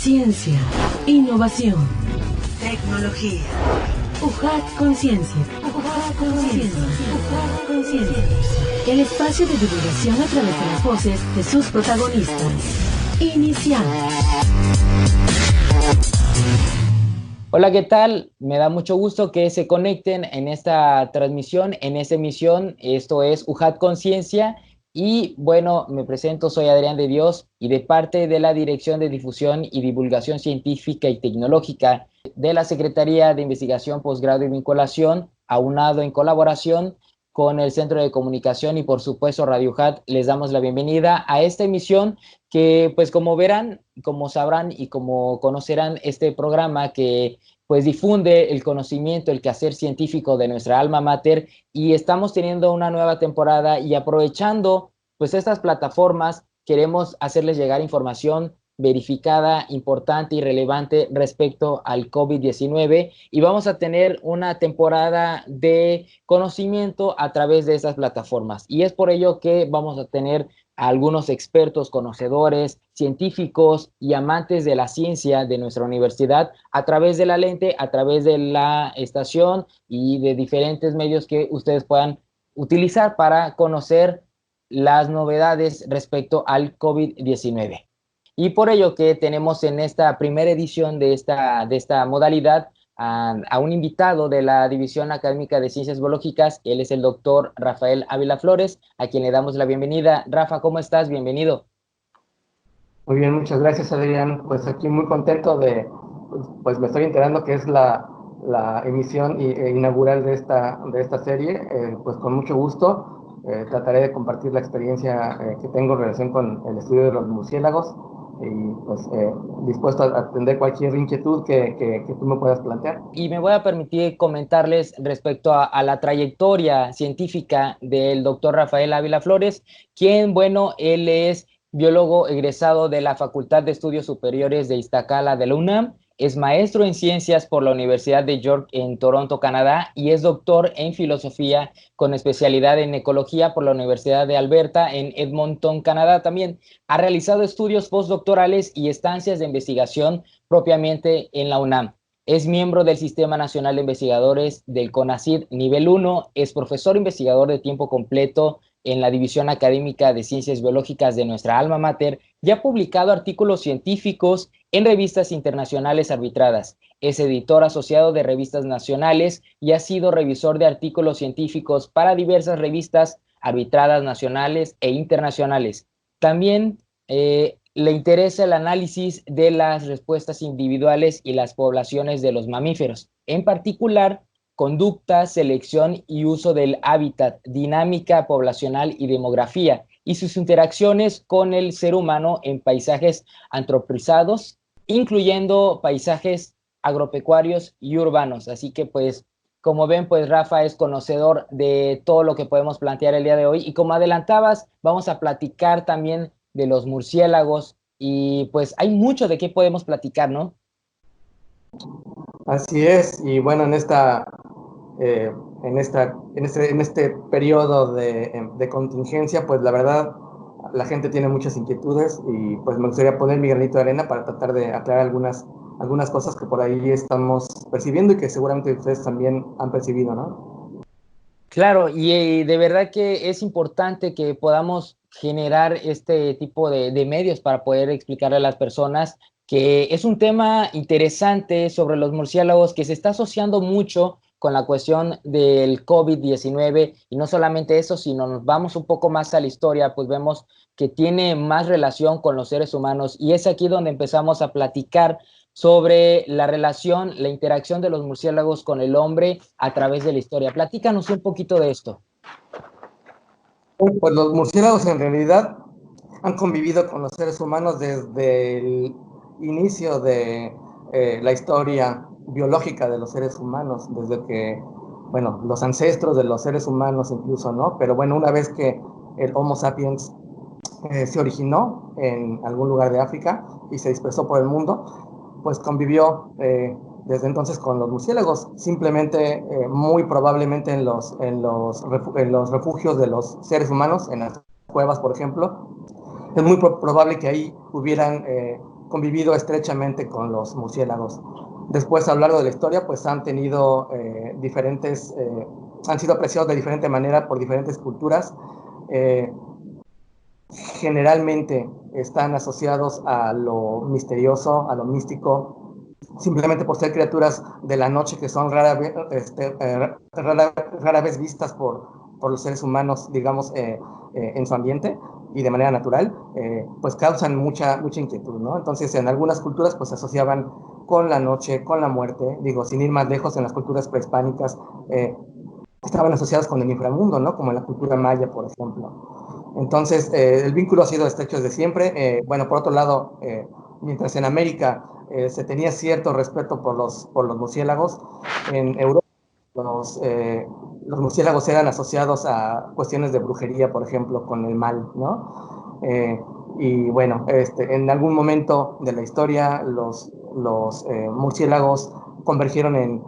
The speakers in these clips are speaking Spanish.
Ciencia, innovación, tecnología. UJAT Conciencia. UJAT Conciencia. UJAT Conciencia. El espacio de divulgación a través de las voces de sus protagonistas. Iniciamos. Hola, ¿qué tal? Me da mucho gusto que se conecten en esta transmisión, en esta emisión. Esto es UJAT Conciencia. Y bueno, me presento, soy Adrián de Dios y de parte de la Dirección de Difusión y Divulgación Científica y Tecnológica de la Secretaría de Investigación, Posgrado y Vinculación, aunado en colaboración con el Centro de Comunicación y por supuesto Radio UJAT, les damos la bienvenida a esta emisión que pues como verán, como sabrán y como conocerán, este programa que pues difunde el conocimiento, el quehacer científico de nuestra alma mater, y estamos teniendo una nueva temporada y aprovechando pues estas plataformas queremos hacerles llegar información verificada, importante y relevante respecto al COVID-19, y vamos a tener una temporada de conocimiento a través de esas plataformas, y es por ello que vamos a tener a algunos expertos, conocedores, científicos y amantes de la ciencia de nuestra universidad a través de la lente, a través de la estación y de diferentes medios que ustedes puedan utilizar para conocer las novedades respecto al COVID-19. Y por ello que tenemos en esta primera edición de esta modalidad a un invitado de la División Académica de Ciencias Biológicas. Él es el doctor Rafael Ávila Flores, a quien le damos la bienvenida. Rafa, ¿cómo estás? Bienvenido. Muy bien, muchas gracias, Adrián. Pues aquí muy contento pues me estoy enterando que es la emisión inaugural de esta serie. Pues con mucho gusto trataré de compartir la experiencia que tengo en relación con el estudio de los murciélagos y pues dispuesto a atender cualquier inquietud que tú me puedas plantear. Y me voy a permitir comentarles respecto a la trayectoria científica del doctor Rafael Ávila Flores, quien, bueno, él es biólogo egresado de la Facultad de Estudios Superiores de Iztacala de la UNAM, es maestro en ciencias por la Universidad de York en Toronto, Canadá, y es doctor en filosofía con especialidad en ecología por la Universidad de Alberta en Edmonton, Canadá. También ha realizado estudios postdoctorales y estancias de investigación propiamente en la UNAM. Es miembro del Sistema Nacional de Investigadores del CONACYT nivel 1, es profesor investigador de tiempo completo en la División Académica de Ciencias Biológicas de nuestra alma mater y ha publicado artículos científicos en revistas internacionales arbitradas. Es editor asociado de revistas nacionales y ha sido revisor de artículos científicos para diversas revistas arbitradas nacionales e internacionales. También le interesa el análisis de las respuestas individuales y las poblaciones de los mamíferos, en particular conducta, selección y uso del hábitat, dinámica poblacional y demografía, y sus interacciones con el ser humano en paisajes antropizados, incluyendo paisajes agropecuarios y urbanos. Así que pues, como ven, pues Rafa es conocedor de todo lo que podemos plantear el día de hoy, y como adelantabas, vamos a platicar también de los murciélagos, y pues hay mucho de qué podemos platicar, ¿no? Así es, y bueno, en este periodo de contingencia, pues la verdad, la gente tiene muchas inquietudes y pues me gustaría poner mi granito de arena para tratar de aclarar algunas cosas que por ahí estamos percibiendo y que seguramente ustedes también han percibido, ¿no? Claro, y de verdad que es importante que podamos generar este tipo de medios para poder explicarle a las personas que es un tema interesante sobre los murciélagos que se está asociando mucho con la cuestión del COVID-19, y no solamente eso, sino nos vamos un poco más a la historia, pues vemos que tiene más relación con los seres humanos, y es aquí donde empezamos a platicar sobre la relación, la interacción de los murciélagos con el hombre a través de la historia. Platícanos un poquito de esto. Pues los murciélagos en realidad han convivido con los seres humanos desde el inicio de la historia biológica de los seres humanos, desde que, bueno, los ancestros de los seres humanos incluso, ¿no? Pero bueno, una vez que el Homo sapiens se originó en algún lugar de África y se dispersó por el mundo, pues convivió desde entonces con los murciélagos, simplemente muy probablemente en los refugios de los seres humanos, en las cuevas, por ejemplo. Es muy probable que ahí hubieran convivido estrechamente con los murciélagos. Después, a lo largo de la historia, pues han tenido han sido apreciados de diferente manera por diferentes culturas. Generalmente están asociados a lo misterioso, a lo místico, simplemente por ser criaturas de la noche que son rara vez vistas por los seres humanos, digamos, en su ambiente y de manera natural, pues causan mucha inquietud, ¿no? Entonces, en algunas culturas, pues se asociaban con la noche, con la muerte, digo, sin ir más lejos, en las culturas prehispánicas, estaban asociados con el inframundo, ¿no? Como en la cultura maya, por ejemplo. Entonces, el vínculo ha sido estrecho desde siempre. Bueno, por otro lado, mientras en América se tenía cierto respeto por los murciélagos, en Europa los murciélagos eran asociados a cuestiones de brujería, por ejemplo, con el mal, ¿no? Y bueno, en algún momento de la historia los murciélagos convergieron en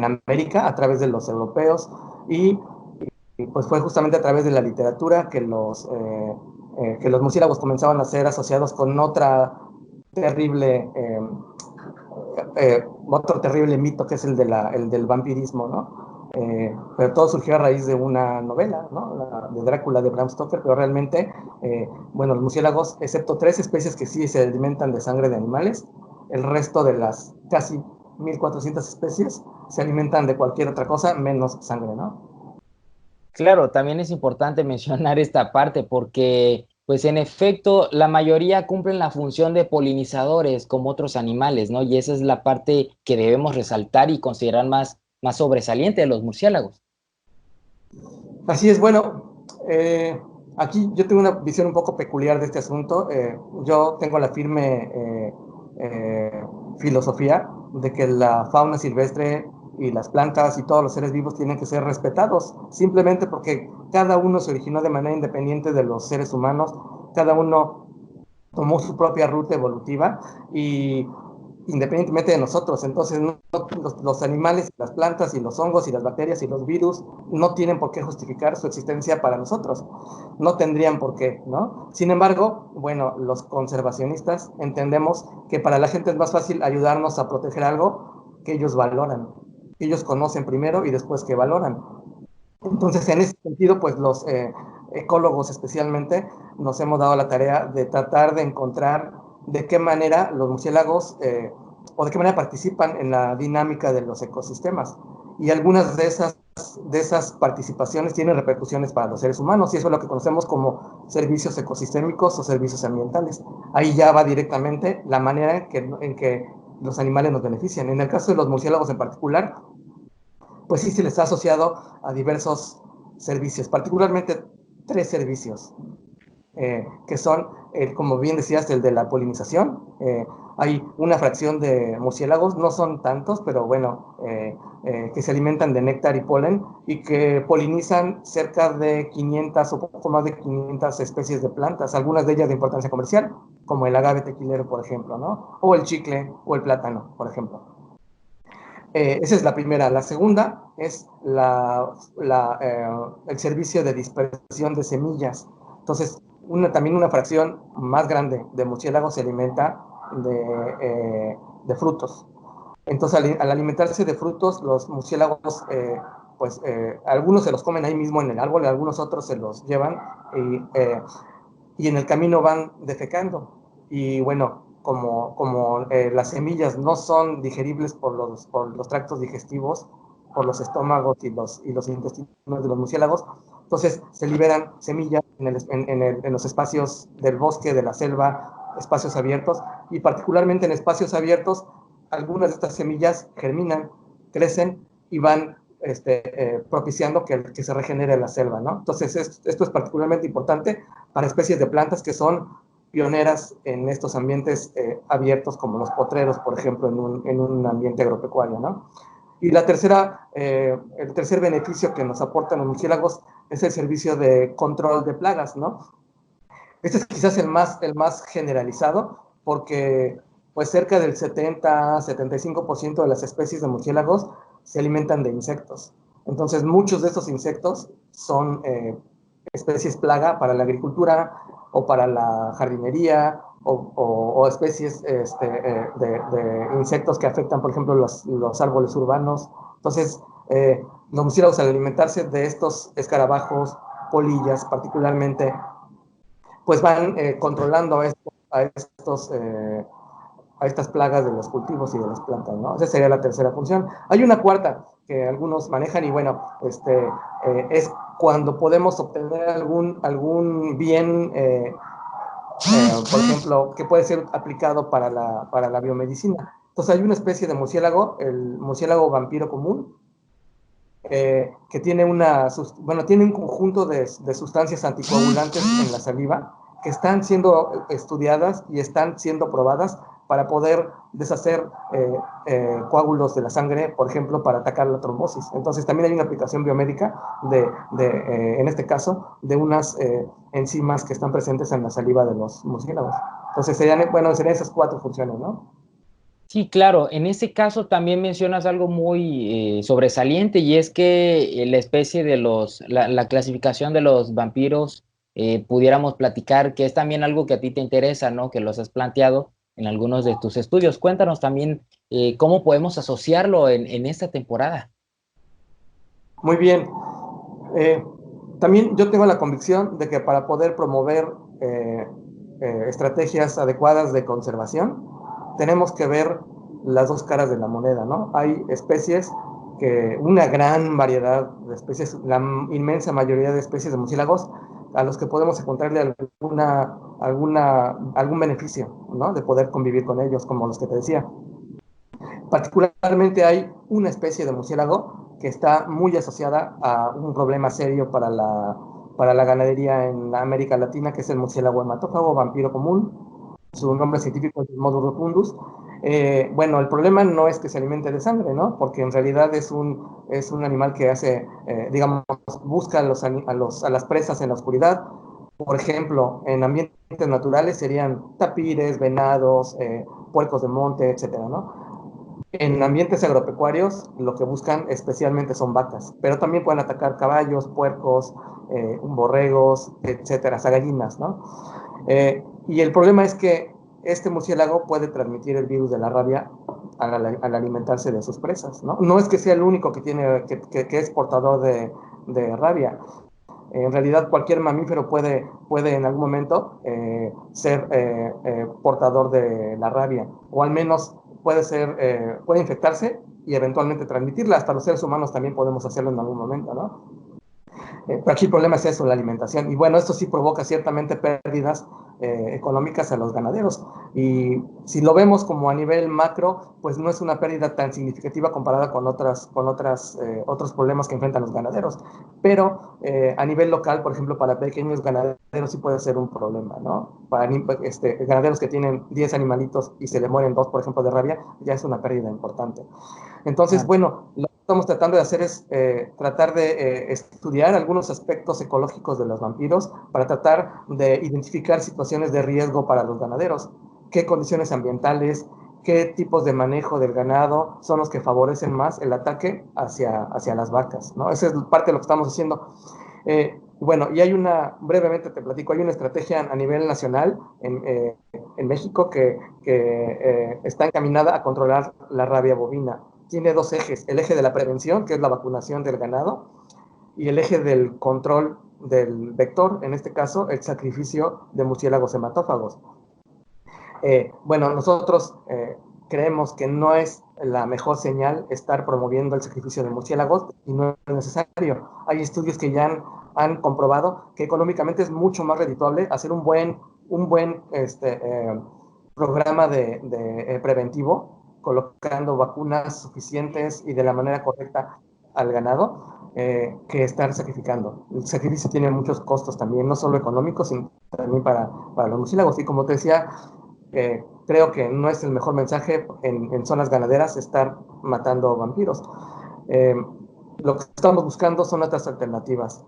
América a través de los europeos y pues fue justamente a través de la literatura que los murciélagos comenzaban a ser asociados con otro terrible mito que es el del vampirismo, ¿no? Pero todo surgió a raíz de una novela, ¿no? De Drácula de Bram Stoker, pero realmente, bueno, los murciélagos, excepto 3 especies que sí se alimentan de sangre de animales, el resto de las casi 1400 especies se alimentan de cualquier otra cosa menos sangre, ¿no? Claro, también es importante mencionar esta parte porque, pues en efecto, la mayoría cumplen la función de polinizadores como otros animales, ¿no? Y esa es la parte que debemos resaltar y considerar más sobresaliente de los murciélagos. Así es, bueno, aquí yo tengo una visión un poco peculiar de este asunto. Yo tengo la firme filosofía de que la fauna silvestre y las plantas y todos los seres vivos tienen que ser respetados, simplemente porque cada uno se originó de manera independiente de los seres humanos, cada uno tomó su propia ruta evolutiva y independientemente de nosotros. Entonces, los animales, las plantas y los hongos y las bacterias y los virus no tienen por qué justificar su existencia para nosotros. No tendrían por qué, ¿no? Sin embargo, bueno, los conservacionistas entendemos que para la gente es más fácil ayudarnos a proteger algo que ellos valoran, que ellos conocen primero y después que valoran. Entonces, en ese sentido, pues los ecólogos especialmente nos hemos dado la tarea de tratar de encontrar de qué manera los murciélagos o de qué manera participan en la dinámica de los ecosistemas. Y algunas de esas participaciones tienen repercusiones para los seres humanos, y eso es lo que conocemos como servicios ecosistémicos o servicios ambientales. Ahí ya va directamente la manera en que los animales nos benefician. En el caso de los murciélagos en particular, pues sí se les ha asociado a diversos servicios, particularmente 3 servicios, que son, como bien decías, el de la polinización. Hay una fracción de murciélagos, no son tantos, pero bueno, que se alimentan de néctar y polen y que polinizan cerca de 500 o poco más de 500 especies de plantas, algunas de ellas de importancia comercial, como el agave tequilero, por ejemplo, ¿no? O el chicle o el plátano, por ejemplo. Esa es la primera. La segunda es el servicio de dispersión de semillas. Entonces, también una fracción más grande de murciélagos se alimenta de frutos. Entonces, al alimentarse de frutos, los murciélagos, algunos se los comen ahí mismo en el árbol, algunos otros se los llevan y en el camino van defecando. Y bueno, como las semillas no son digeribles por los tractos digestivos, por los estómagos y los intestinos de los murciélagos, entonces se liberan semillas en los espacios del bosque, de la selva, espacios abiertos, y particularmente en espacios abiertos, algunas de estas semillas germinan, crecen y van propiciando que se regenere la selva, ¿no? Entonces esto es particularmente importante para especies de plantas que son pioneras en estos ambientes abiertos, como los potreros, por ejemplo, en un ambiente agropecuario, ¿no? Y el tercer beneficio que nos aportan los murciélagos es el servicio de control de plagas, ¿no? Este es quizás el más generalizado, porque pues cerca del 70-75% de las especies de murciélagos se alimentan de insectos. Entonces, muchos de estos insectos son especies plaga para la agricultura, o para la jardinería, o especies de insectos que afectan, por ejemplo, los árboles urbanos. Entonces, los murciélagos, al alimentarse de estos escarabajos, polillas particularmente, pues van controlando a estas plagas de los cultivos y de las plantas, ¿no? Esa sería la tercera función. Hay una cuarta que algunos manejan y bueno, es cuando podemos obtener algún bien, por ejemplo, que puede ser aplicado para la biomedicina. Entonces hay una especie de murciélago, el murciélago vampiro común, que tiene tiene un conjunto de sustancias anticoagulantes en la saliva que están siendo estudiadas y están siendo probadas para poder deshacer coágulos de la sangre, por ejemplo, para atacar la trombosis. Entonces también hay una aplicación biomédica en este caso, de unas enzimas que están presentes en la saliva de los murciélagos. Entonces serían esas cuatro funciones, ¿no? Sí, claro. En ese caso también mencionas algo muy sobresaliente y es que la especie de la clasificación de los vampiros, pudiéramos platicar que es también algo que a ti te interesa, ¿no? Que los has planteado en algunos de tus estudios. Cuéntanos también cómo podemos asociarlo en esta temporada. Muy bien. También yo tengo la convicción de que para poder promover estrategias adecuadas de conservación, tenemos que ver las dos caras de la moneda, ¿no? Hay especies una gran variedad de especies, la inmensa mayoría de especies de murciélagos, a los que podemos encontrarle algún beneficio, ¿no? De poder convivir con ellos, como los que te decía. Particularmente hay una especie de murciélago que está muy asociada a un problema serio para la ganadería en América Latina, que es el murciélago hematófago vampiro común. Su nombre científico es Modus rotundus. Bueno, el problema no es que se alimente de sangre, ¿no? Porque en realidad es un animal que busca a las presas en la oscuridad. Por ejemplo, en ambientes naturales serían tapires, venados, puercos de monte, etcétera, ¿no? En ambientes agropecuarios, lo que buscan especialmente son vacas, pero también pueden atacar caballos, puercos, borregos, etcétera, gallinas, ¿no? Y el problema es que este murciélago puede transmitir el virus de la rabia al alimentarse de sus presas, ¿no? No es que sea el único que es portador de rabia. En realidad, cualquier mamífero puede en algún momento ser portador de la rabia, o al menos puede infectarse y eventualmente transmitirla. Hasta los seres humanos también podemos hacerlo en algún momento, ¿no? Pero aquí el problema es eso, la alimentación. Y bueno, esto sí provoca ciertamente pérdidas económicas a los ganaderos. Y si lo vemos como a nivel macro, pues no es una pérdida tan significativa comparada con otros problemas que enfrentan los ganaderos. Pero a nivel local, por ejemplo, para pequeños ganaderos sí puede ser un problema, ¿no? Para ganaderos que tienen 10 animalitos y se le mueren 2, por ejemplo, de rabia, ya es una pérdida importante. Entonces, bueno, lo que estamos tratando de hacer es tratar de estudiar algunos aspectos ecológicos de los vampiros para tratar de identificar situaciones de riesgo para los ganaderos, qué condiciones ambientales, qué tipos de manejo del ganado son los que favorecen más el ataque hacia las vacas, ¿no? Esa es parte de lo que estamos haciendo. Bueno, y brevemente te platico, hay una estrategia a nivel nacional en México que está encaminada a controlar la rabia bovina. Tiene dos ejes, el eje de la prevención, que es la vacunación del ganado, y el eje del control del vector, en este caso, el sacrificio de murciélagos hematófagos. Bueno, nosotros creemos que no es la mejor señal estar promoviendo el sacrificio de murciélagos y no es necesario. Hay estudios que ya han comprobado que económicamente es mucho más redituable hacer un buen programa de preventivo, colocando vacunas suficientes y de la manera correcta al ganado, que estar sacrificando. El sacrificio tiene muchos costos también, no solo económicos, sino también para los murciélagos. Y como te decía, creo que no es el mejor mensaje en zonas ganaderas estar matando vampiros. Lo que estamos buscando son otras alternativas.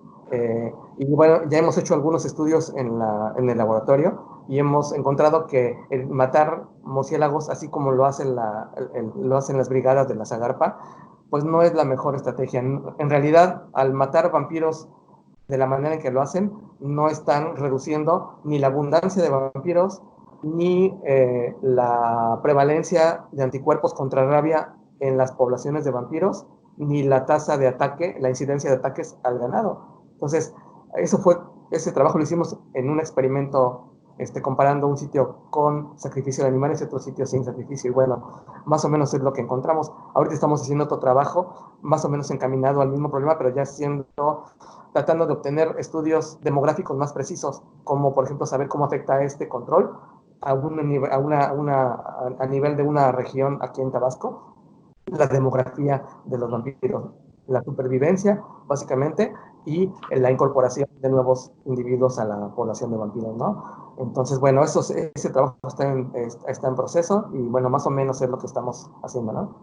Y bueno, ya hemos hecho algunos estudios en el laboratorio y hemos encontrado que el matar murciélagos, así como lo hacen las brigadas de la Zagarpa, pues no es la mejor estrategia. En realidad, al matar vampiros de la manera en que lo hacen, no están reduciendo ni la abundancia de vampiros, ni la prevalencia de anticuerpos contra rabia en las poblaciones de vampiros, ni la tasa de ataque, la incidencia de ataques al ganado. Entonces, ese trabajo lo hicimos en un experimento comparando un sitio con sacrificio de animales y otro sitio sin sacrificio. Y bueno, más o menos es lo que encontramos. Ahorita estamos haciendo otro trabajo, más o menos encaminado al mismo problema, pero ya tratando de obtener estudios demográficos más precisos, como por ejemplo saber cómo afecta este control a nivel de una región aquí en Tabasco, la demografía de los vampiros, la supervivencia, básicamente, y la incorporación de nuevos individuos a la población de vampiros, ¿no? Entonces, bueno, ese trabajo está en proceso y, bueno, más o menos es lo que estamos haciendo, ¿no?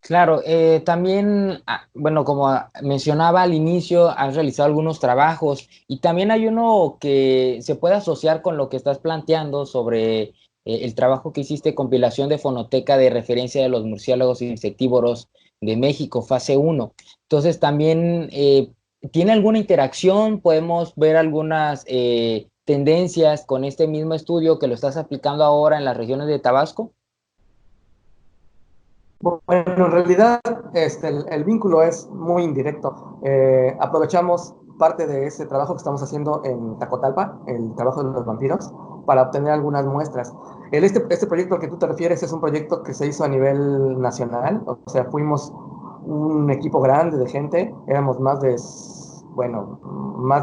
Claro, también, bueno, como mencionaba al inicio, has realizado algunos trabajos y también hay uno que se puede asociar con lo que estás planteando sobre el trabajo que hiciste, compilación de fonoteca de referencia de los murciélagos insectívoros de México, fase uno. Entonces, también, ¿tiene alguna interacción? ¿Podemos ver algunas tendencias con este mismo estudio que lo estás aplicando ahora en las regiones de Tabasco? Bueno, en realidad el vínculo es muy indirecto. Aprovechamos parte de ese trabajo que estamos haciendo en Tacotalpa, el trabajo de los vampiros, para obtener algunas muestras. Este proyecto al que tú te refieres es un proyecto que se hizo a nivel nacional, o sea, fuimos un equipo grande de gente, éramos más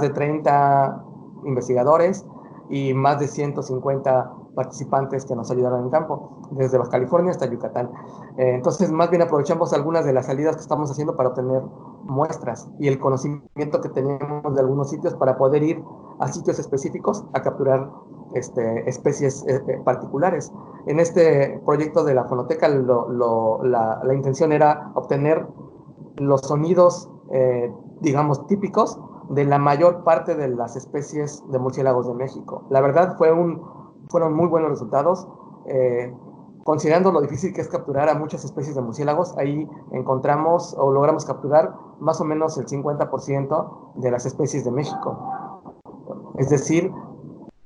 de 30 investigadores y más de 150 participantes que nos ayudaron en campo, desde Baja California hasta Yucatán. Entonces, más bien aprovechamos algunas de las salidas que estamos haciendo para obtener muestras y el conocimiento que tenemos de algunos sitios para poder ir a sitios específicos a capturar especies particulares. En este proyecto de la fonoteca, la intención era obtener los sonidos, digamos, típicos de la mayor parte de las especies de murciélagos de México. La verdad, fueron muy buenos resultados. Considerando lo difícil que es capturar a muchas especies de murciélagos, ahí encontramos o logramos capturar más o menos el 50% de las especies de México. Es decir,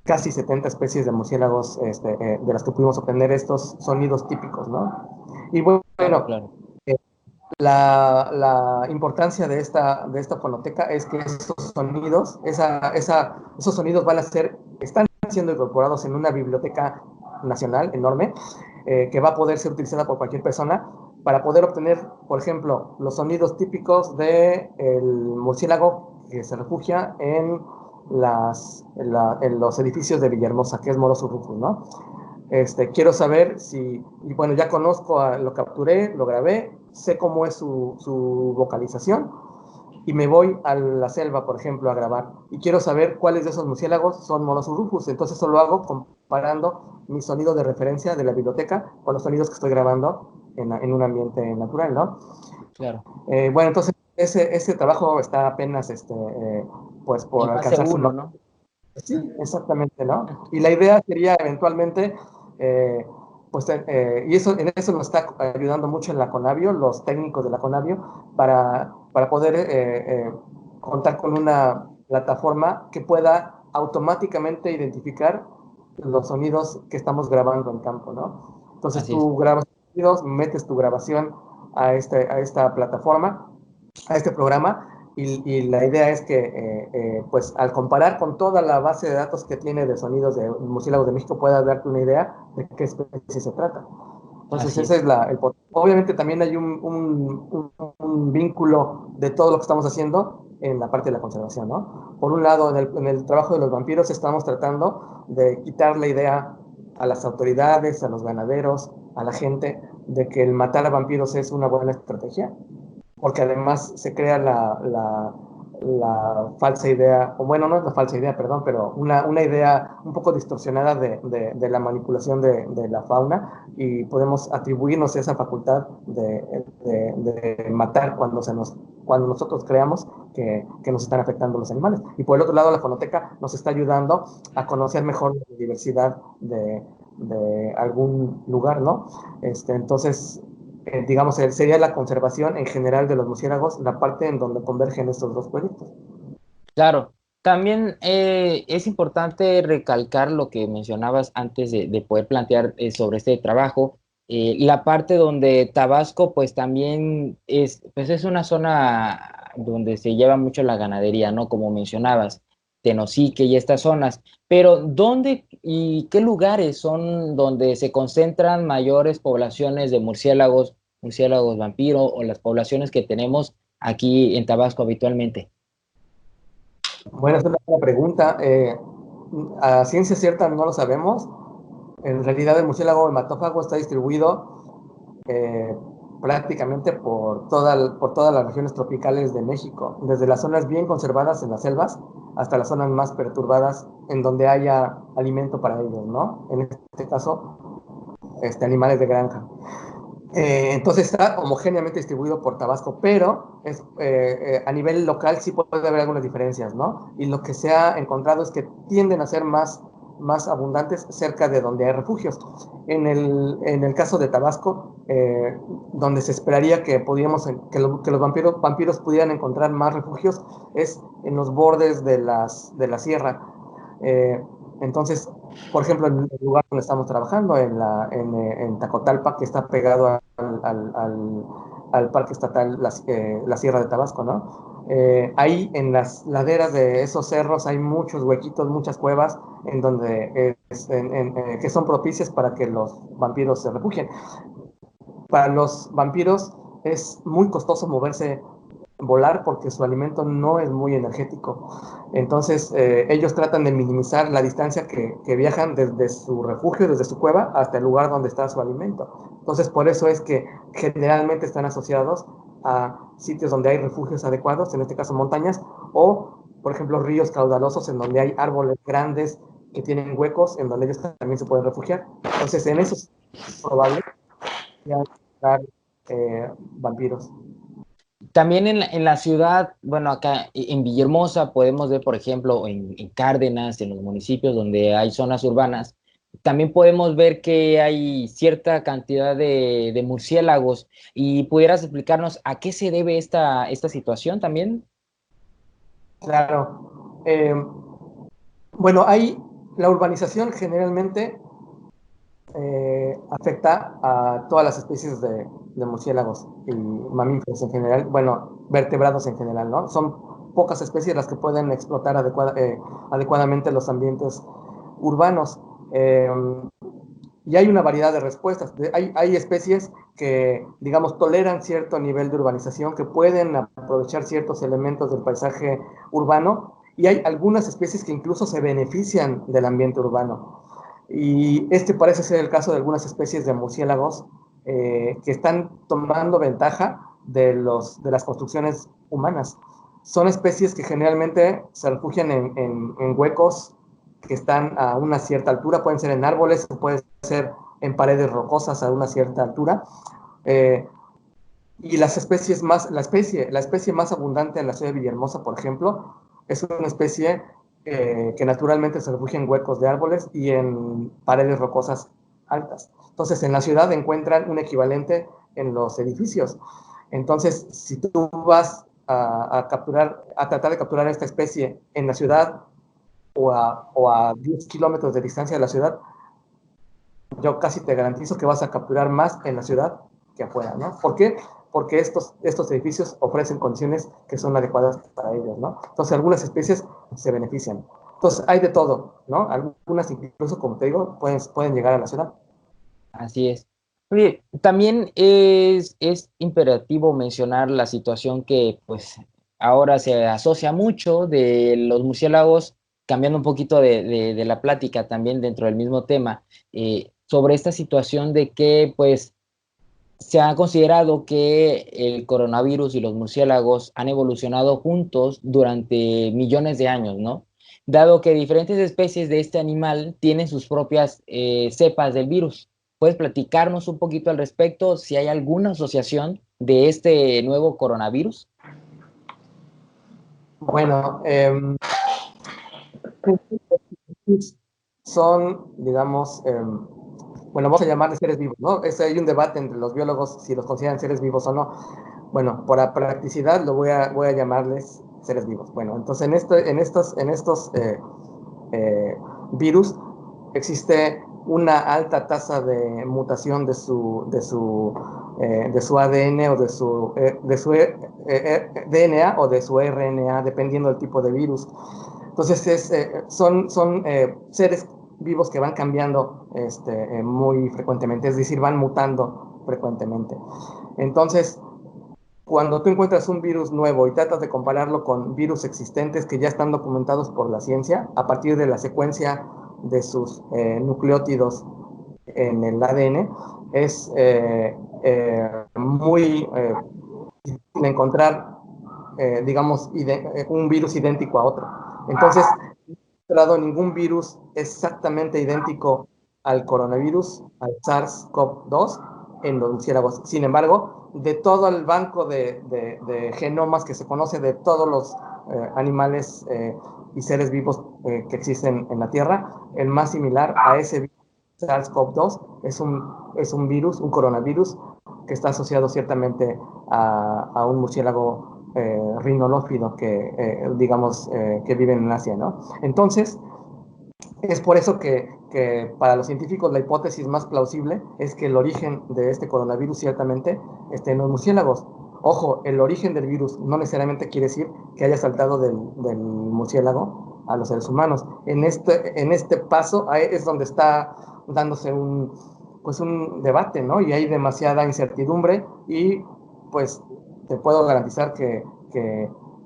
casi 70 especies de murciélagos de las que pudimos obtener estos sonidos típicos, ¿no? Y bueno, Claro. La importancia de esta fonoteca es que esos sonidos, esos sonidos están siendo incorporados en una biblioteca nacional enorme, que va a poder ser utilizada por cualquier persona para poder obtener, por ejemplo, los sonidos típicos del murciélago que se refugia en los edificios de Villahermosa, que es Morosus rufus, ¿no? Quiero saber y bueno, ya conozco, lo capturé, lo grabé, sé cómo es su vocalización y me voy a la selva, por ejemplo, a grabar. Y quiero saber cuáles de esos murciélagos son Morosus rufus. Entonces eso lo hago comparando mi sonido de referencia de la biblioteca con los sonidos que estoy grabando en un ambiente natural, ¿no? Claro. Bueno, entonces ese trabajo está apenas pues por En fase alcanzar su 1, ¿no? Sí, exactamente, ¿no? Y la idea sería eventualmente, y en eso nos está ayudando mucho en la Conavio, los técnicos de la Conavio, para poder contar con una plataforma que pueda automáticamente identificar los sonidos que estamos grabando en campo, ¿no? Entonces Así es. tú grabas sonidos, metes tu grabación a esta plataforma, a este programa, y la idea es que, pues, al comparar con toda la base de datos que tiene de sonidos de murciélagos de México, pueda darte una idea de qué especie se trata. Entonces, Así ese es. es obviamente también hay un vínculo de todo lo que estamos haciendo en la parte de la conservación, ¿no? Por un lado, en el trabajo de los vampiros estamos tratando de quitar la idea a las autoridades, a los ganaderos, a la gente, de que el matar a vampiros es una buena estrategia, porque además se crea la falsa idea, o bueno, no es la falsa idea, perdón, pero una idea un poco distorsionada de la manipulación de la fauna, y podemos atribuirnos esa facultad de matar cuando nosotros creamos que nos están afectando los animales. Y por el otro lado, la fonoteca nos está ayudando a conocer mejor la diversidad de algún lugar, ¿no? Entonces, digamos, sería la conservación en general de los murciélagos, la parte en donde convergen estos dos proyectos. Claro, también es importante recalcar lo que mencionabas antes de poder plantear sobre este trabajo, la parte donde Tabasco pues también pues es una zona donde se lleva mucho la ganadería, ¿no? Como mencionabas, Tenosique y estas zonas, pero ¿dónde y qué lugares son donde se concentran mayores poblaciones de murciélagos, murciélagos vampiro o las poblaciones que tenemos aquí en Tabasco habitualmente? Bueno, esa es una buena pregunta. A ciencia cierta no lo sabemos. En realidad el murciélago hematófago está distribuido eh, prácticamente por todas las regiones tropicales de México, desde las zonas bien conservadas en las selvas hasta las zonas más perturbadas en donde haya alimento para ellos, ¿no? En este caso, animales de granja. Entonces está homogéneamente distribuido por Tabasco, pero a nivel local sí puede haber algunas diferencias, ¿no? Y lo que se ha encontrado es que tienden a ser más abundantes cerca de donde hay refugios. En el caso de Tabasco, donde se esperaría que, que los vampiros pudieran encontrar más refugios, es en los bordes de la sierra. Eh, entonces, por ejemplo, en el lugar donde estamos trabajando, en Tacotalpa, que está pegado al Parque Estatal la Sierra de Tabasco, ¿no? Ahí en las laderas de esos cerros hay muchos huequitos, muchas cuevas en donde que son propicias para que los vampiros se refugien. Para los vampiros es muy costoso volar porque su alimento no es muy energético. Entonces, ellos tratan de minimizar la distancia que viajan desde su refugio, desde su cueva, hasta el lugar donde está su alimento. Entonces, por eso es que generalmente están asociados a sitios donde hay refugios adecuados, en este caso montañas, o, por ejemplo, ríos caudalosos en donde hay árboles grandes que tienen huecos en donde ellos también se pueden refugiar. Entonces, en eso es probable que haya vampiros. También en la ciudad, bueno, acá en Villahermosa podemos ver, por ejemplo, en Cárdenas, en los municipios donde hay zonas urbanas, también podemos ver que hay cierta cantidad de murciélagos. ¿Y pudieras explicarnos a qué se debe esta situación también? Claro. Bueno, la urbanización generalmente afecta a todas las especies de murciélagos y mamíferos en general, bueno, vertebrados en general, ¿no? Son pocas especies las que pueden explotar adecuadamente los ambientes urbanos. Eh, y hay una variedad de respuestas. Hay especies que, digamos, toleran cierto nivel de urbanización, que pueden aprovechar ciertos elementos del paisaje urbano, y hay algunas especies que incluso se benefician del ambiente urbano. Y este parece ser el caso de algunas especies de murciélagos que están tomando ventaja de las construcciones humanas. Son especies que generalmente se refugian en huecos que están a una cierta altura, pueden ser en árboles, pueden ser en paredes rocosas a una cierta altura. Eh, y la especie más abundante en la ciudad de Villahermosa, por ejemplo, es una especie que naturalmente se refugia en huecos de árboles y en paredes rocosas altas. Entonces, en la ciudad encuentran un equivalente en los edificios. Entonces, si tú vas a tratar de capturar esta especie en la ciudad o a 10 kilómetros de distancia de la ciudad, yo casi te garantizo que vas a capturar más en la ciudad que afuera, ¿no? ¿Por qué? Porque estos edificios ofrecen condiciones que son adecuadas para ellos, ¿no? Entonces, algunas especies se benefician. Entonces, hay de todo, ¿no? Algunas incluso, como te digo, pueden llegar a la ciudad. Así es. Oye, también es imperativo mencionar la situación que pues ahora se asocia mucho de los murciélagos, cambiando un poquito de la plática también dentro del mismo tema, sobre esta situación de que pues se ha considerado que el coronavirus y los murciélagos han evolucionado juntos durante millones de años, ¿no? Dado que diferentes especies de este animal tienen sus propias cepas del virus. ¿Puedes platicarnos un poquito al respecto si hay alguna asociación de este nuevo coronavirus? Bueno, son, digamos, bueno, vamos a llamarles seres vivos, ¿no? Hay un debate entre los biólogos si los consideran seres vivos o no. Bueno, por practicidad voy a llamarles seres vivos. Bueno, entonces en estos virus existe una alta tasa de mutación de su ADN o de su DNA o de su RNA, dependiendo del tipo de virus. Entonces son seres vivos que van cambiando muy frecuentemente, es decir, van mutando frecuentemente. Entonces, cuando tú encuentras un virus nuevo y tratas de compararlo con virus existentes que ya están documentados por la ciencia, a partir de la secuencia de sus nucleótidos en el ADN, es muy difícil encontrar, digamos, un virus idéntico a otro. Entonces, no he encontrado ningún virus exactamente idéntico al coronavirus, al SARS-CoV-2, en los murciélagos. Sin embargo, de todo el banco de genomas que se conoce de todos los animales y seres vivos que existen en la Tierra, el más similar a ese virus SARS-CoV-2 es un virus, un coronavirus, que está asociado ciertamente a un murciélago rinolofilo que vive en Asia, ¿no? Entonces, es por eso que para los científicos la hipótesis más plausible es que el origen de este coronavirus ciertamente esté en los murciélagos. Ojo, el origen del virus no necesariamente quiere decir que haya saltado del murciélago a los seres humanos. En este paso es donde está dándose un debate, ¿no? Y hay demasiada incertidumbre y pues te puedo garantizar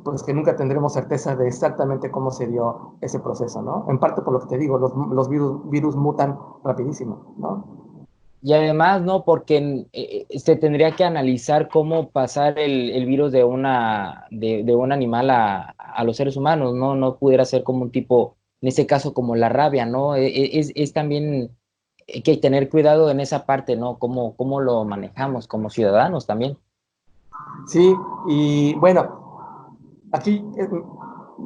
pues que nunca tendremos certeza de exactamente cómo se dio ese proceso, ¿no? En parte por lo que te digo, los virus mutan rapidísimo, ¿no? Y además, ¿no? Porque se tendría que analizar cómo pasar el virus de de un animal a los seres humanos, ¿no? No pudiera ser como un tipo, en este caso, como la rabia, ¿no? Es también que hay que tener cuidado en esa parte, ¿no? Cómo lo manejamos como ciudadanos también. Sí, y bueno, aquí,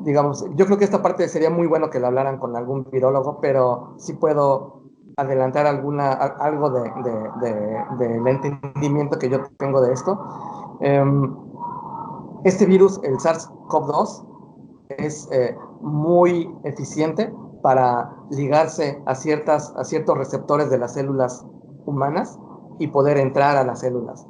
digamos, yo creo que esta parte sería muy bueno que la hablaran con algún virólogo, pero sí puedo adelantar algo del entendimiento que yo tengo de esto. Este virus, el SARS-CoV-2, es muy eficiente para ligarse a ciertos receptores de las células humanas y poder entrar a las células.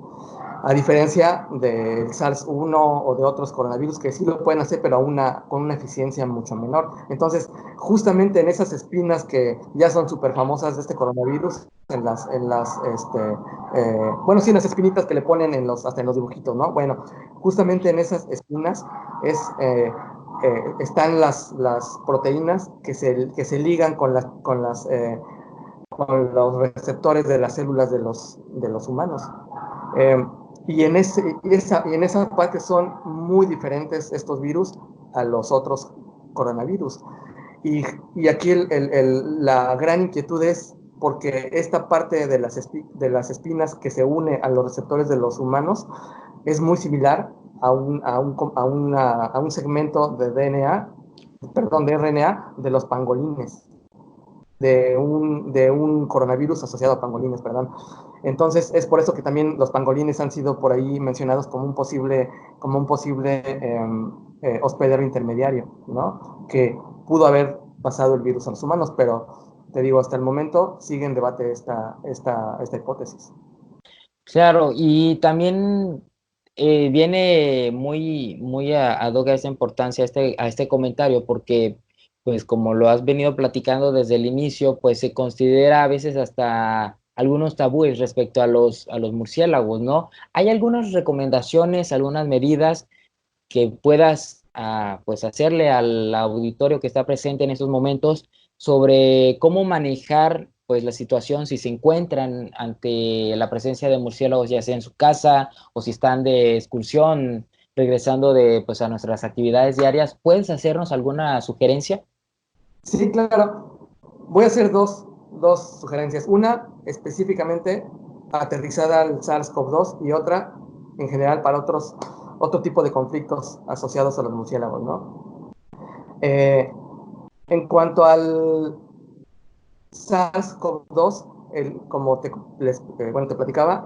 A diferencia del SARS-1 o de otros coronavirus que sí lo pueden hacer, pero con una eficiencia mucho menor. Entonces, justamente en esas espinas que ya son súper famosas de este coronavirus, bueno, sí, en las espinitas que le ponen hasta en los dibujitos, ¿no? Bueno, justamente en esas espinas están las proteínas que se ligan con los receptores de las células de los humanos. Y en esa parte son muy diferentes estos virus a los otros coronavirus. Y aquí la gran inquietud es porque esta parte de las espinas que se une a los receptores de los humanos es muy similar a un segmento de de RNA de los pangolines, de un coronavirus asociado a pangolines, perdón. Entonces, es por eso que también los pangolines han sido por ahí mencionados como un posible hospedero intermediario, ¿no? Que pudo haber pasado el virus a los humanos, pero te digo, hasta el momento sigue en debate esta hipótesis. Claro, y también viene muy ad hoc a esta importancia, a este comentario, porque, pues, como lo has venido platicando desde el inicio, pues se considera a veces hasta algunos tabúes respecto a a los murciélagos, ¿no? ¿Hay algunas recomendaciones, algunas medidas que puedas pues hacerle al auditorio que está presente en estos momentos sobre cómo manejar pues la situación si se encuentran ante la presencia de murciélagos, ya sea en su casa o si están de excursión regresando pues a nuestras actividades diarias? ¿Puedes hacernos alguna sugerencia? Sí, claro. Voy a hacer dos sugerencias. Una específicamente aterrizada al SARS-CoV-2 y otra en general para otro tipo de conflictos asociados a los murciélagos, ¿no? En cuanto al SARS-CoV-2, como te platicaba,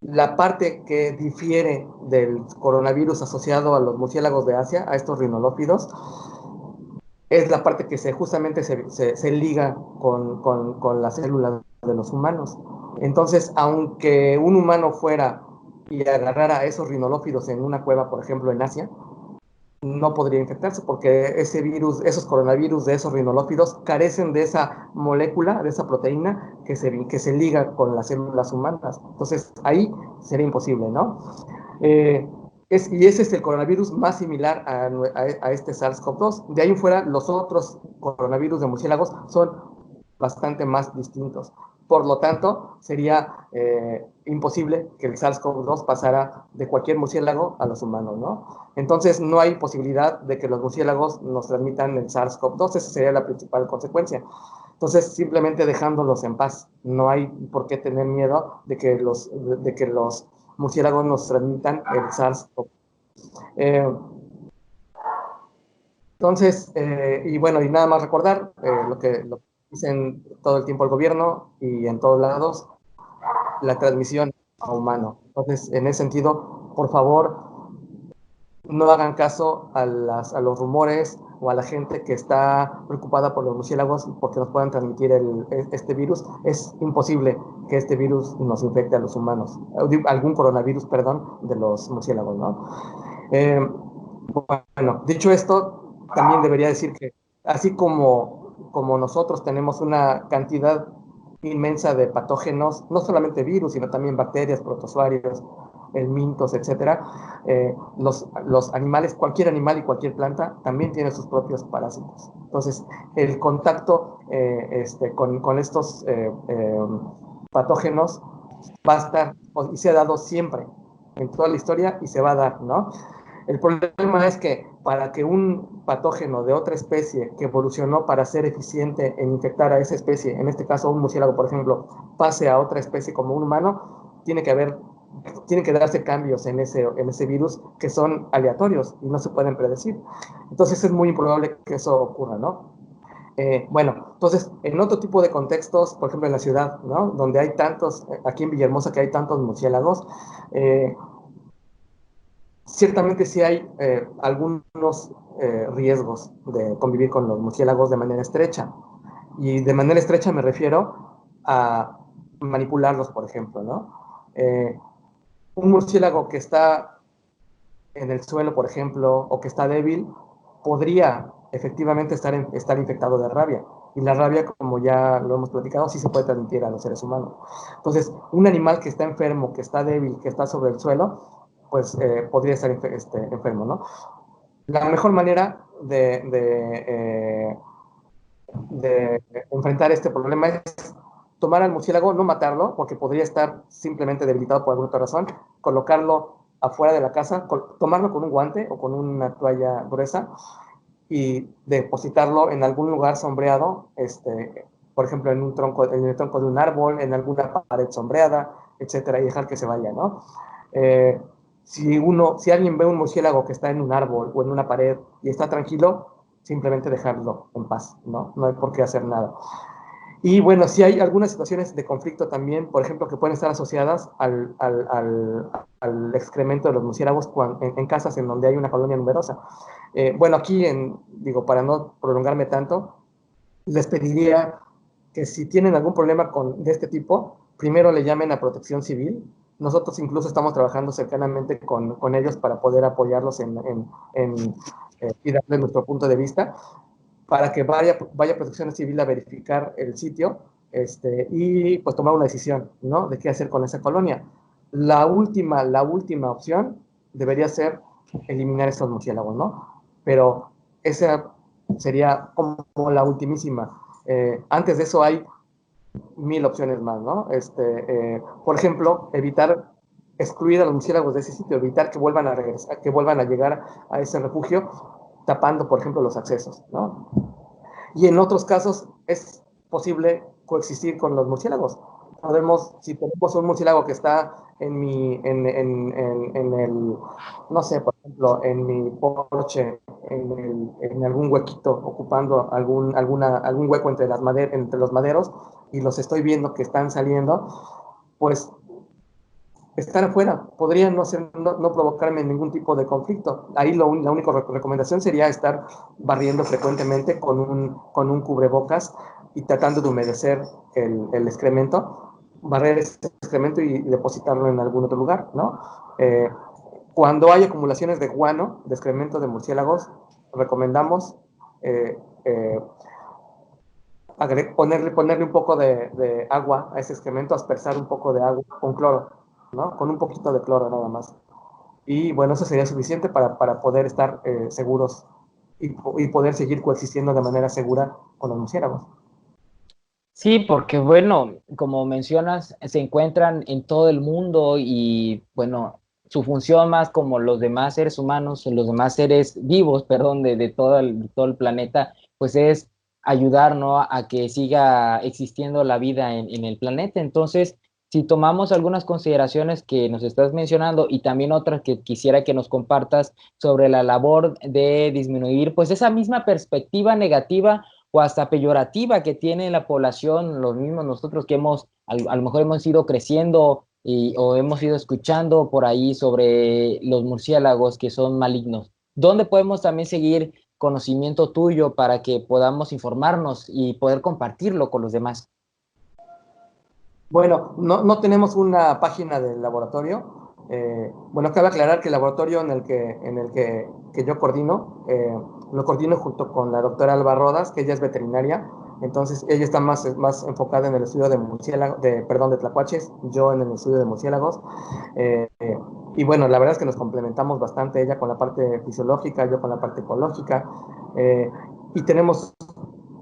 La parte que difiere del coronavirus asociado a los murciélagos de Asia, a estos rhinolophidos, es la parte que justamente se liga con las células de los humanos. Entonces, aunque un humano fuera y agarrara a esos rhinolophidos en una cueva, por ejemplo, en Asia, no podría infectarse porque ese virus, esos coronavirus de esos rhinolophidos carecen de esa molécula, de esa proteína que se liga con las células humanas. Entonces, ahí sería imposible, ¿no? Y ese es el coronavirus más similar a este SARS-CoV-2. De ahí en fuera, los otros coronavirus de murciélagos son bastante más distintos. Por lo tanto, sería imposible que el SARS-CoV-2 pasara de cualquier murciélago a los humanos, ¿no? Entonces, no hay posibilidad de que los murciélagos nos transmitan el SARS-CoV-2. Esa sería la principal consecuencia. Entonces, simplemente dejándolos en paz. No hay por qué tener miedo de que los murciélagos nos transmitan el SARS-CoV. Entonces, y bueno, y nada más recordar lo que dicen todo el tiempo el gobierno y en todos lados, la transmisión a humano. Entonces, en ese sentido, por favor, no hagan caso a los rumores o a la gente que está preocupada por los murciélagos porque nos puedan transmitir este virus. Es imposible que este virus nos infecte a los humanos, algún coronavirus, perdón, de los murciélagos, ¿no? Bueno, dicho esto, también debería decir que así como nosotros tenemos una cantidad inmensa de patógenos, no solamente virus, sino también bacterias, protozoarios, helmintos, etcétera, los animales, cualquier animal y cualquier planta también tiene sus propios parásitos. Entonces, el contacto con estos patógenos va a estar y se ha dado siempre en toda la historia y se va a dar, ¿no? El problema es que para que un patógeno de otra especie que evolucionó para ser eficiente en infectar a esa especie, en este caso un murciélago, por ejemplo, pase a otra especie como un humano, tienen que darse cambios en ese virus que son aleatorios y no se pueden predecir. Entonces es muy improbable que eso ocurra, ¿no? Bueno, entonces, en otro tipo de contextos, por ejemplo en la ciudad, ¿no? Donde hay tantos, aquí en Villahermosa que hay tantos murciélagos, ciertamente sí hay algunos riesgos de convivir con los murciélagos de manera estrecha. Y de manera estrecha me refiero a manipularlos, por ejemplo, ¿no? Un murciélago que está en el suelo, por ejemplo, o que está débil, podría efectivamente estar infectado de rabia. Y la rabia, como ya lo hemos platicado, sí se puede transmitir a los seres humanos. Entonces, un animal que está enfermo, que está débil, que está sobre el suelo, pues podría estar enfermo, ¿no? La mejor manera de enfrentar este problema es tomar al murciélago, no matarlo, porque podría estar simplemente debilitado por alguna otra razón, colocarlo afuera de la casa, tomarlo con un guante o con una toalla gruesa y depositarlo en algún lugar sombreado, por ejemplo, en el tronco de un árbol, en alguna pared sombreada, etcétera, y dejar que se vaya, ¿no? Si alguien ve un murciélago que está en un árbol o en una pared y está tranquilo, simplemente dejarlo en paz, ¿no? No hay por qué hacer nada. Y bueno, si hay algunas situaciones de conflicto también, por ejemplo, que pueden estar asociadas al excremento de los murciélagos en casas en donde hay una colonia numerosa. Bueno, aquí, digo, para no prolongarme tanto, les pediría que si tienen algún problema de este tipo, primero le llamen a Protección Civil. Nosotros incluso estamos trabajando cercanamente con ellos para poder apoyarlos y darles nuestro punto de vista, para que vaya Protección Civil a verificar el sitio y pues tomar una decisión, ¿no? De qué hacer con esa colonia. La última opción debería ser eliminar estos murciélagos, ¿no? Pero esa sería como la ultimísima. Antes de eso hay 1000 opciones más, ¿no? Por ejemplo, excluir a los murciélagos de ese sitio, evitar que vuelvan a regresar, que vuelvan a llegar a ese refugio, tapando, por ejemplo, los accesos, ¿no? Y en otros casos es posible coexistir con los murciélagos. Si tenemos un murciélago que está no sé, por ejemplo, en mi porche, en algún huequito, ocupando algún hueco entre los maderos, y los estoy viendo que están saliendo, pues estar afuera, podría no provocarme ningún tipo de conflicto. Ahí la única recomendación sería estar barriendo frecuentemente con un cubrebocas y tratando de humedecer el excremento, barrer ese excremento y depositarlo en algún otro lugar, ¿no? Cuando hay acumulaciones de guano, de excremento de murciélagos, recomendamos eh, eh, ponerle un poco de agua a ese excremento, aspersar un poco de agua con cloro, ¿no? Con un poquito de cloro nada más. Y bueno, eso sería suficiente para poder estar seguros y poder seguir coexistiendo de manera segura con los murciélagos. Sí, porque bueno, como mencionas, se encuentran en todo el mundo y bueno, su función más como los demás seres humanos, los demás seres vivos, perdón, de todo el planeta, pues es ayudar, ¿no? A que siga existiendo la vida en el planeta. Entonces, si tomamos algunas consideraciones que nos estás mencionando y también otras que quisiera que nos compartas sobre la labor de disminuir, pues esa misma perspectiva negativa o hasta peyorativa que tiene la población, los mismos nosotros que a lo mejor hemos ido creciendo o hemos ido escuchando por ahí sobre los murciélagos que son malignos. ¿Dónde podemos también seguir conocimiento tuyo para que podamos informarnos y poder compartirlo con los demás? Bueno, no tenemos una página del laboratorio. Bueno, cabe aclarar que el laboratorio que yo coordino, lo coordino junto con la doctora Alba Rodas, que ella es veterinaria. Entonces, ella está más enfocada en el estudio de murciélagos, perdón, de tlacuaches, yo en el estudio de murciélagos. Eh, y bueno, la verdad es que nos complementamos bastante, ella con la parte fisiológica, yo con la parte ecológica. Y tenemos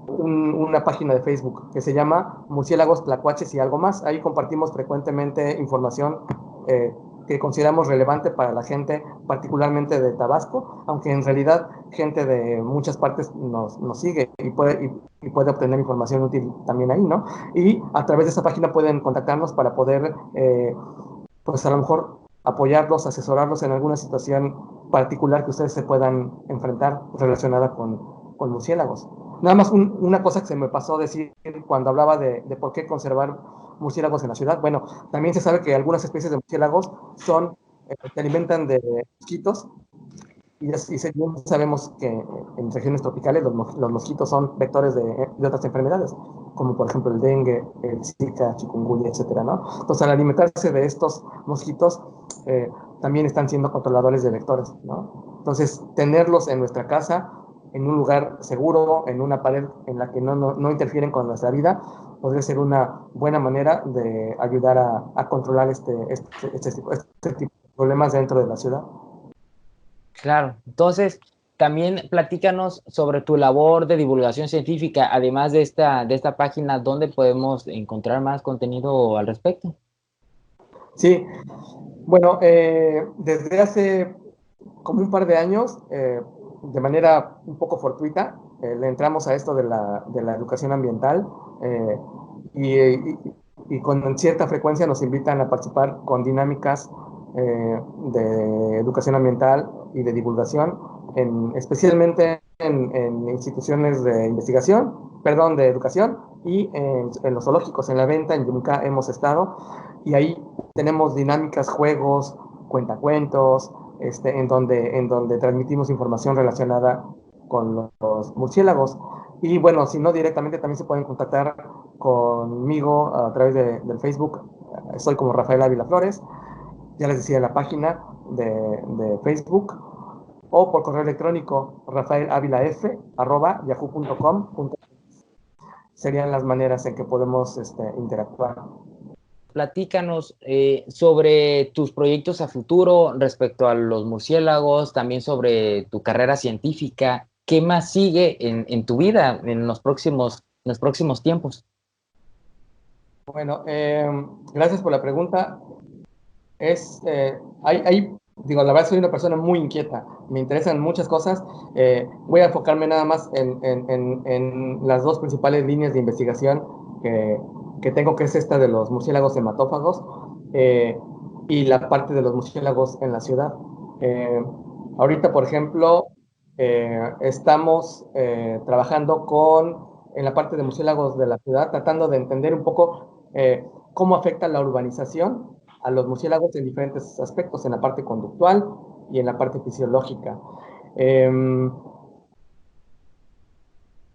una página de Facebook que se llama Murciélagos, Tlacuaches y algo más. Ahí compartimos frecuentemente información que consideramos relevante para la gente, particularmente de Tabasco, aunque en realidad gente de muchas partes nos sigue y puede obtener información útil también ahí, ¿no? Y a través de esa página pueden contactarnos para poder, pues a lo mejor apoyarlos, asesorarlos en alguna situación particular que ustedes se puedan enfrentar relacionada con murciélagos. Nada más una cosa que se me pasó decir cuando hablaba de por qué conservar murciélagos en la ciudad. Bueno, también se sabe que algunas especies de murciélagos se alimentan de mosquitos y sabemos que en regiones tropicales los mosquitos son vectores de otras enfermedades, como por ejemplo el dengue, el zika, chikungunya, etcétera, ¿no? Entonces, al alimentarse de estos mosquitos, también están siendo controladores de vectores, ¿no? Entonces, tenerlos en nuestra casa, en un lugar seguro, en una pared en la que no interfieren con nuestra vida, podría ser una buena manera de ayudar a controlar este tipo de problemas dentro de la ciudad. Claro, entonces también platícanos sobre tu labor de divulgación científica, además de esta página, ¿dónde podemos encontrar más contenido al respecto? Sí, bueno, desde hace como un par de años, de manera un poco fortuita, le entramos a esto de la educación ambiental eh, y, y, y, con cierta frecuencia nos invitan a participar con dinámicas de educación ambiental y de divulgación, especialmente en instituciones de investigación, perdón, de educación y en los zoológicos, en la venta, en Yumka hemos estado y ahí tenemos dinámicas, juegos, cuentacuentos, en donde transmitimos información relacionada con los murciélagos. Y bueno, si no directamente, también se pueden contactar conmigo a través del Facebook. Soy como Rafael Ávila Flores. Ya les decía la página de Facebook. O por correo electrónico rafaelavilaf@yahoo.com. Serían las maneras en que podemos interactuar. Platícanos sobre tus proyectos a futuro respecto a los murciélagos, también sobre tu carrera científica. ¿Qué más sigue en tu vida en los próximos tiempos? Bueno, gracias por la pregunta. Digo, la verdad soy una persona muy inquieta, me interesan muchas cosas. Voy a enfocarme nada más en las dos principales líneas de investigación que tengo, que es esta de los murciélagos hematófagos eh, y la parte de los murciélagos en la ciudad. Eh, Ahorita, por ejemplo, estamos trabajando en la parte de murciélagos de la ciudad, tratando de entender un poco cómo afecta la urbanización a los murciélagos en diferentes aspectos, en la parte conductual y en la parte fisiológica.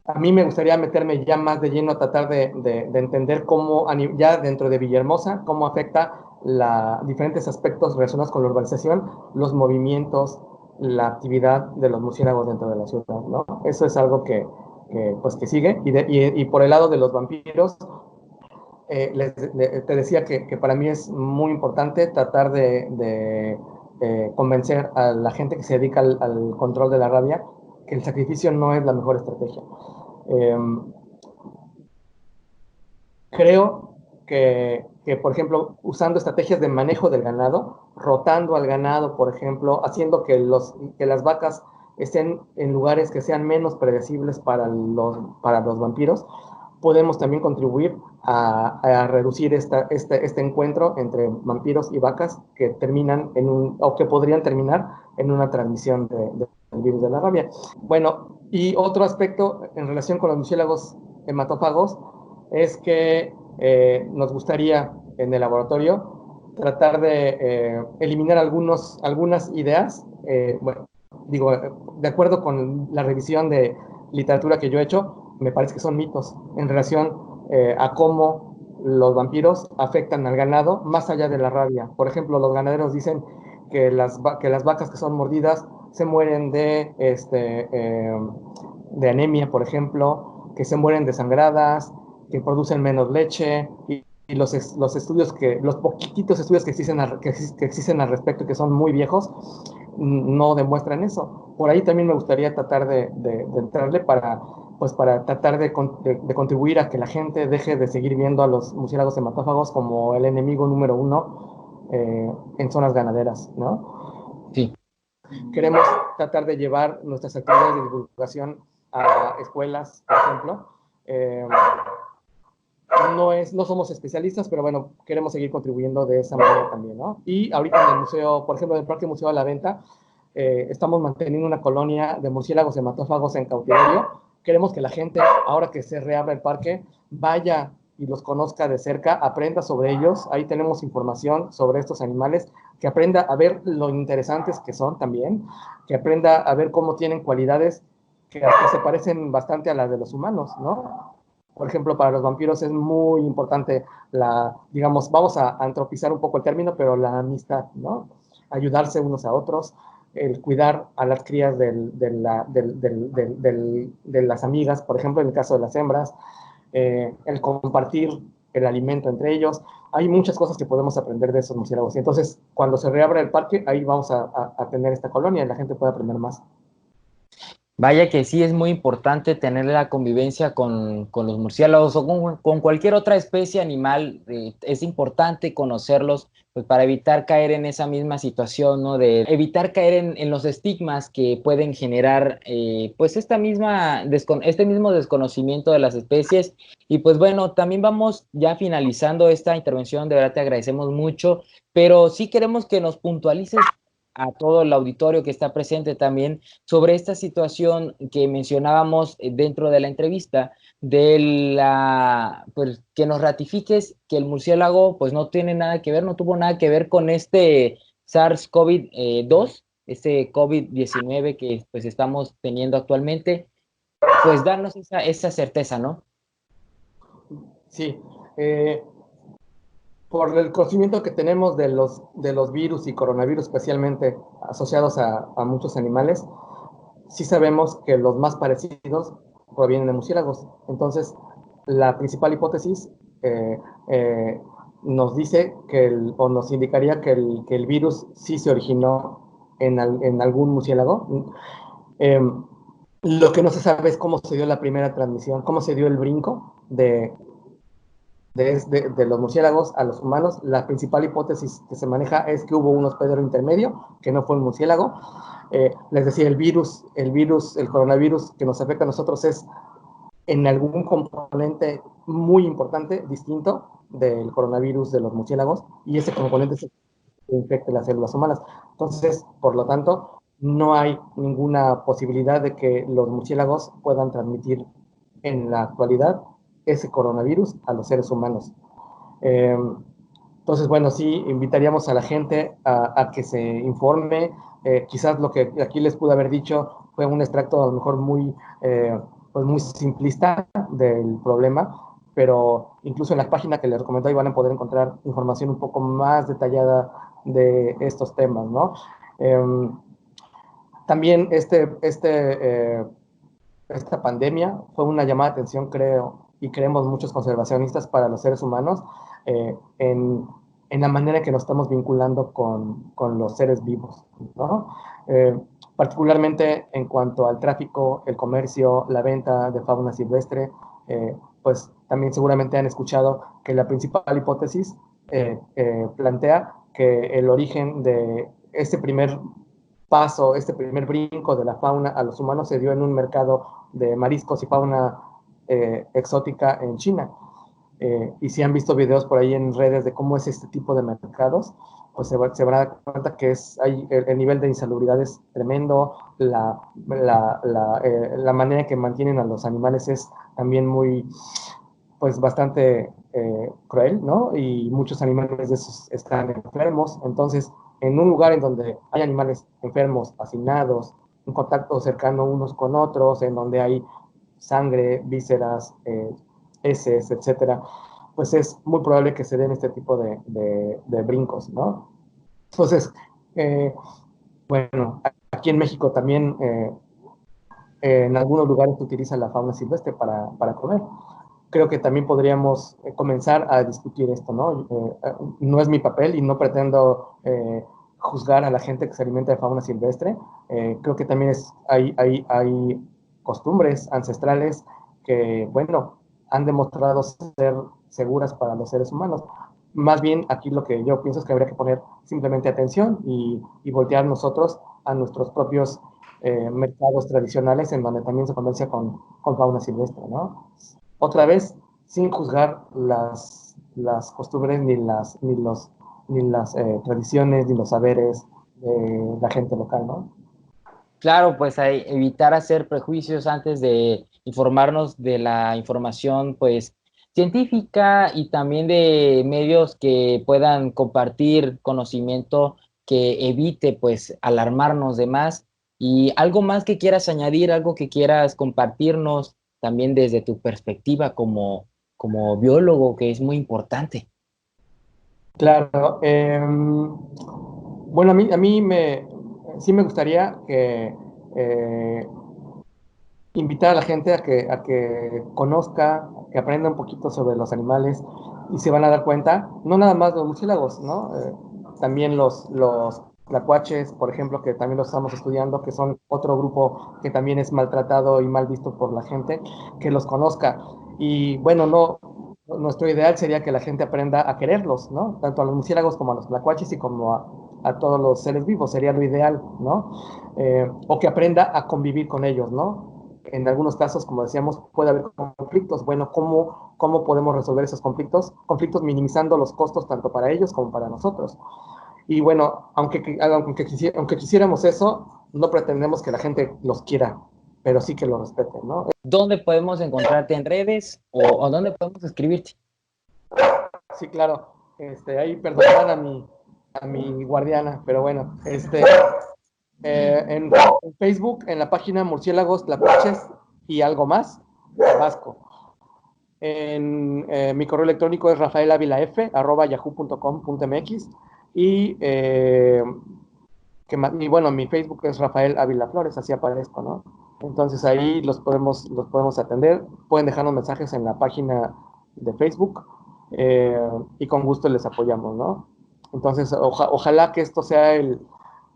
A mí me gustaría meterme ya más de lleno a tratar de entender cómo, ya dentro de Villahermosa, cómo afecta diferentes aspectos relacionados con la urbanización, los movimientos, la actividad de los murciélagos dentro de la ciudad, ¿no? Eso es algo que sigue. Y por el lado de los vampiros, te decía que para mí es muy importante tratar de convencer a la gente que se dedica al control de la rabia que el sacrificio no es la mejor estrategia. Creo que, por ejemplo, usando estrategias de manejo del ganado, rotando al ganado, por ejemplo, haciendo que las vacas estén en lugares que sean menos predecibles para los vampiros, podemos también contribuir a reducir este encuentro entre vampiros y vacas que terminan o que podrían terminar en una transmisión del virus de la rabia. Bueno, y otro aspecto en relación con los murciélagos hematófagos es que nos gustaría en el laboratorio tratar de eliminar algunas ideas, bueno, digo, de acuerdo con la revisión de literatura que yo he hecho, me parece que son mitos en relación a cómo los vampiros afectan al ganado más allá de la rabia. Por ejemplo, los ganaderos dicen que las vacas que son mordidas se mueren de anemia, por ejemplo, que se mueren desangradas, que producen menos leche, y los poquititos estudios que existen al respecto, que son muy viejos, no demuestran eso. Por ahí también me gustaría tratar de entrarle para tratar de contribuir a que la gente deje de seguir viendo a los murciélagos hematófagos como el enemigo número uno en zonas ganaderas, ¿no? Sí. Queremos tratar de llevar nuestras actividades de divulgación a escuelas, por ejemplo. No somos especialistas, pero bueno, queremos seguir contribuyendo de esa manera también, ¿no? Y ahorita en el museo, por ejemplo, en el Parque Museo de la Venta, estamos manteniendo una colonia de murciélagos hematófagos en cautiverio. Queremos que la gente, ahora que se reabra el parque, vaya y los conozca de cerca, aprenda sobre ellos. Ahí tenemos información sobre estos animales, que aprenda a ver lo interesantes que son también, que aprenda a ver cómo tienen cualidades que se parecen bastante a las de los humanos, ¿no? Por ejemplo, para los vampiros es muy importante digamos, vamos a antropizar un poco el término, pero la amistad, ¿no? Ayudarse unos a otros, el cuidar a las crías de las amigas, por ejemplo, en el caso de las hembras, el compartir el alimento entre ellos. Hay muchas cosas que podemos aprender de esos murciélagos. Y entonces, cuando se reabra el parque, ahí vamos a tener esta colonia y la gente puede aprender más. Vaya que sí es muy importante tener la convivencia con los murciélagos o con cualquier otra especie animal. Es importante conocerlos, pues para evitar caer en esa misma situación, ¿no? De evitar caer en los estigmas que pueden generar pues este mismo desconocimiento de las especies. Y pues bueno, también vamos ya finalizando esta intervención. De verdad te agradecemos mucho, pero sí queremos que nos puntualices a todo el auditorio que está presente también sobre esta situación que mencionábamos dentro de la entrevista, pues, que nos ratifiques que el murciélago pues no tiene nada que ver, no tuvo nada que ver con este SARS-CoV-2, este COVID-19 que pues estamos teniendo actualmente. Pues darnos esa certeza, ¿no? Sí, por el conocimiento que tenemos de los virus y coronavirus, especialmente asociados a muchos animales, sí sabemos que los más parecidos provienen de murciélagos. Entonces, la principal hipótesis nos dice o nos indicaría que el virus sí se originó en algún murciélago. Lo que no se sabe es cómo se dio la primera transmisión, cómo se dio el brinco de los murciélagos a los humanos. La principal hipótesis que se maneja es que hubo un hospedero intermedio, que no fue un murciélago. Les decía, el coronavirus que nos afecta a nosotros es en algún componente muy importante, distinto del coronavirus de los murciélagos, y ese componente es el que infecta las células humanas. Entonces, por lo tanto, no hay ninguna posibilidad de que los murciélagos puedan transmitir en la actualidad ese coronavirus a los seres humanos. Entonces, bueno, sí, invitaríamos a la gente a que se informe. Quizás lo que aquí les pude haber dicho fue un extracto a lo mejor pues muy simplista del problema, pero incluso en la página que les recomendé van a poder encontrar información un poco más detallada de estos temas, ¿no? También esta pandemia fue una llamada de atención, creo, y creemos muchos conservacionistas para los seres humanos, en la manera en que nos estamos vinculando con los seres vivos, ¿no? Particularmente en cuanto al tráfico, el comercio, la venta de fauna silvestre, pues también seguramente han escuchado que la principal hipótesis plantea que el origen de este primer paso, este primer brinco de la fauna a los humanos se dio en un mercado de mariscos y fauna exótica en China. Y si han visto videos por ahí en redes de cómo es este tipo de mercados, pues se van a dar cuenta que el nivel de insalubridad es tremendo, la manera en que mantienen a los animales es también pues bastante cruel, ¿no? Y muchos animales de esos están enfermos. Entonces, en un lugar en donde hay animales enfermos, hacinados, un contacto cercano unos con otros, en donde hay sangre, vísceras, heces, etcétera, pues es muy probable que se den este tipo de brincos, ¿no? Entonces, bueno, aquí en México también en algunos lugares se utiliza la fauna silvestre para comer. Creo que también podríamos comenzar a discutir esto, ¿no? No es mi papel y no pretendo juzgar a la gente que se alimenta de fauna silvestre. Creo que también hay costumbres ancestrales que, bueno, han demostrado ser seguras para los seres humanos. Más bien, aquí lo que yo pienso es que habría que poner simplemente atención y voltear nosotros a nuestros propios mercados tradicionales en donde también se comercia con fauna silvestre, ¿no? Otra vez, sin juzgar las costumbres ni las tradiciones ni los saberes de la gente local, ¿no? Claro, pues evitar hacer prejuicios antes de informarnos de la información, pues, científica y también de medios que puedan compartir conocimiento que evite, pues, alarmarnos de más. Y algo más que quieras añadir, algo que quieras compartirnos también desde tu perspectiva como biólogo, que es muy importante. Claro. Bueno, sí me gustaría que invitar a la gente a que conozca, que aprenda un poquito sobre los animales y se van a dar cuenta, no nada más los murciélagos, ¿no? También los tlacuaches, por ejemplo, que también los estamos estudiando, que son otro grupo que también es maltratado y mal visto por la gente, que los conozca. Y bueno, nuestro ideal sería que la gente aprenda a quererlos, ¿no? Tanto a los murciélagos como a los tlacuaches y como a todos los seres vivos, sería lo ideal, ¿no? O que aprenda a convivir con ellos, ¿no? En algunos casos, como decíamos, puede haber conflictos. Bueno, ¿cómo podemos resolver esos conflictos? Conflictos minimizando los costos tanto para ellos como para nosotros. Y bueno, aunque quisiéramos eso, no pretendemos que la gente los quiera, pero sí que los respeten, ¿no? ¿Dónde podemos encontrarte en redes o dónde podemos escribirte? Sí, claro. Ahí perdonar a mi guardiana, pero bueno, en Facebook, en la página Murciélagos, Tlacuaches y algo más, Vasco. Mi correo electrónico es rafaelavilaf@yahoo.com.mx y bueno, mi Facebook es Rafael Ávila Flores, así aparezco, ¿no? Entonces ahí los podemos atender, pueden dejarnos mensajes en la página de Facebook y con gusto les apoyamos, ¿no? Entonces, ojalá que esto sea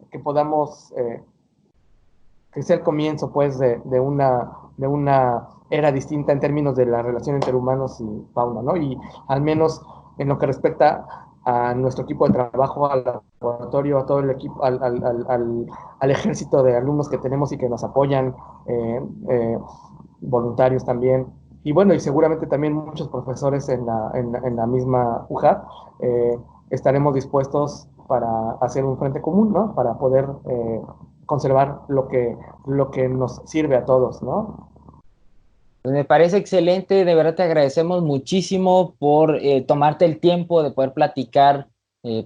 que podamos que sea el comienzo, pues, de una era distinta en términos de la relación entre humanos y fauna, ¿no? Y al menos en lo que respecta a nuestro equipo de trabajo, al laboratorio, a todo el equipo, al ejército de alumnos que tenemos y que nos apoyan, eh, eh, voluntarios también, y bueno, y seguramente también muchos profesores en la misma UJAT, estaremos dispuestos para hacer un frente común, ¿no? Para poder conservar lo que nos sirve a todos, ¿no? Pues me parece excelente, de verdad te agradecemos muchísimo por tomarte el tiempo de poder platicar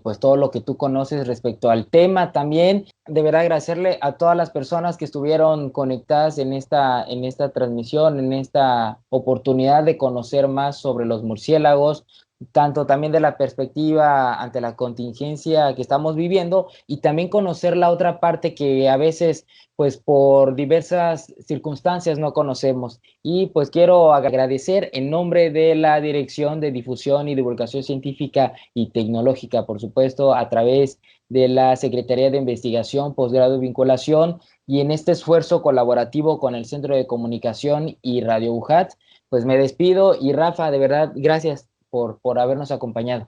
pues todo lo que tú conoces respecto al tema también. De verdad agradecerle a todas las personas que estuvieron conectadas en esta transmisión, en esta oportunidad de conocer más sobre los murciélagos, tanto también de la perspectiva ante la contingencia que estamos viviendo y también conocer la otra parte que a veces pues por diversas circunstancias no conocemos. Y pues quiero agradecer en nombre de la Dirección de Difusión y Divulgación Científica y Tecnológica, por supuesto, a través de la Secretaría de Investigación, Posgrado y Vinculación, y en este esfuerzo colaborativo con el Centro de Comunicación y Radio UJAT, pues me despido y Rafa, de verdad, gracias por habernos acompañado.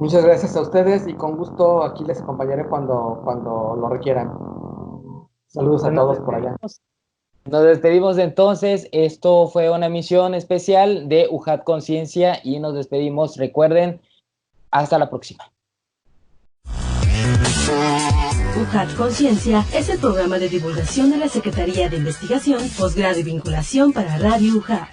Muchas gracias a ustedes y con gusto aquí les acompañaré cuando lo requieran. Saludos a todos por allá. Nos despedimos entonces. Esto fue una emisión especial de UJAT Conciencia y nos despedimos. Recuerden, hasta la próxima. UJAT Conciencia es el programa de divulgación de la Secretaría de Investigación, Posgrado y Vinculación para Radio UJAT.